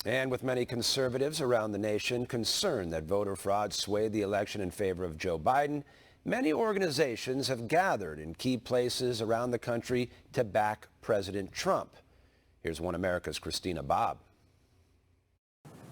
And with many conservatives around the nation concerned that voter fraud swayed the election in favor of Joe Biden, many organizations have gathered in key places around the country to back President Trump. Here's One America's Christina Bobb.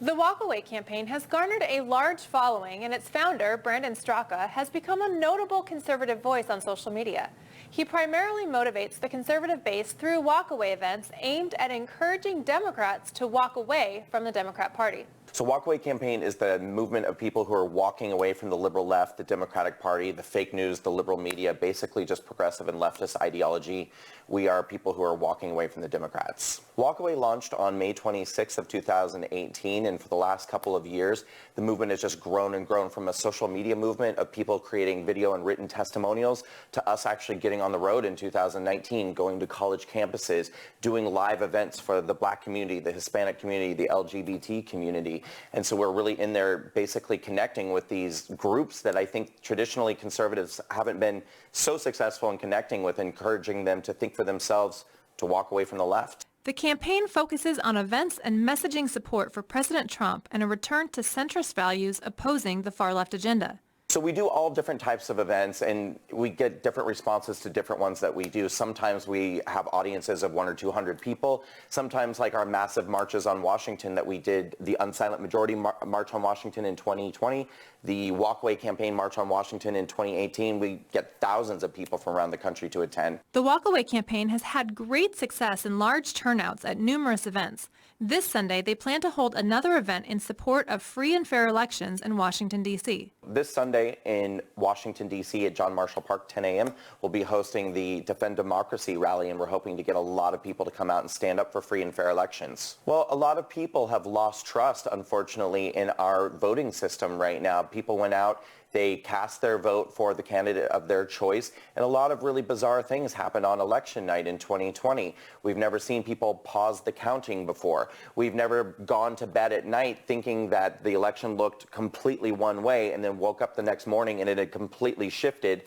The Walkaway campaign has garnered a large following, and its founder, Brandon Straka, has become a notable conservative voice on social media. He primarily motivates the conservative base through walkaway events aimed at encouraging Democrats to walk away from the Democrat Party. So Walkaway Campaign is the movement of people who are walking away from the liberal left, the Democratic Party, the fake news, the liberal media, basically just progressive and leftist ideology. We are people who are walking away from the Democrats. Walkaway launched on May 26th of 2018, and for the last couple of years, the movement has just grown and grown from a social media movement of people creating video and written testimonials to us actually getting on the road in 2019, going to college campuses, doing live events for the Black community, the Hispanic community, the LGBT community. And so we're really in there basically connecting with these groups that I think traditionally conservatives haven't been so successful in connecting with, encouraging them to think for themselves, to walk away from the left. The campaign focuses on events and messaging support for President Trump and a return to centrist values opposing the far-left agenda. So we do all different types of events, and we get different responses to different ones that we do. Sometimes we have audiences of 100 or 200 people. Sometimes, like our massive marches on Washington that we did, the Unsilent Majority March on Washington in 2020, the Walkaway Campaign March on Washington in 2018, we get thousands of people from around the country to attend. The Walkaway campaign has had great success in large turnouts at numerous events. This Sunday, they plan to hold another event in support of free and fair elections in Washington, D.C. This Sunday in Washington, D.C. at John Marshall Park, 10 a.m., we'll be hosting the Defend Democracy rally, and we're hoping to get a lot of people to come out and stand up for free and fair elections. Well, a lot of people have lost trust, unfortunately, in our voting system right now. People went out, they cast their vote for the candidate of their choice, and a lot of really bizarre things happened on election night in 2020. We've never seen people pause the counting before. We've never gone to bed at night thinking that the election looked completely one way and then woke up the next morning and it had completely shifted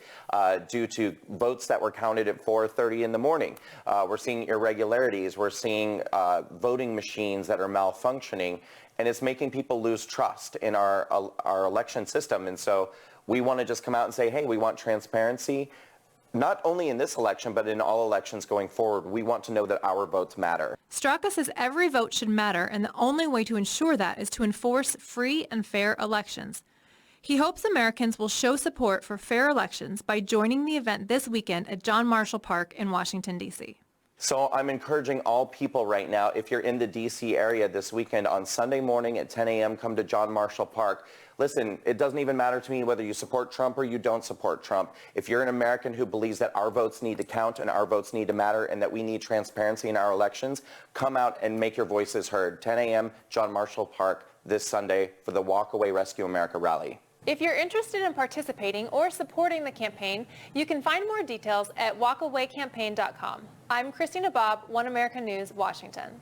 due to votes that were counted at 4:30 in the morning. We're seeing irregularities. We're seeing voting machines that are malfunctioning. And it's making people lose trust in our election system. And so we want to just come out and say, hey, we want transparency, not only in this election, but in all elections going forward. We want to know that our votes matter. Straka says every vote should matter, and the only way to ensure that is to enforce free and fair elections. He hopes Americans will show support for fair elections by joining the event this weekend at John Marshall Park in Washington, D.C. So I'm encouraging all people right now, if you're in the D.C. area this weekend on Sunday morning at 10 a.m., come to John Marshall Park. Listen, it doesn't even matter to me whether you support Trump or you don't support Trump. If you're an American who believes that our votes need to count and our votes need to matter and that we need transparency in our elections, come out and make your voices heard. 10 a.m., John Marshall Park this Sunday for the Walkaway Rescue America rally. If you're interested in participating or supporting the campaign, you can find more details at walkawaycampaign.com. I'm Christina Bobb, One American News, Washington.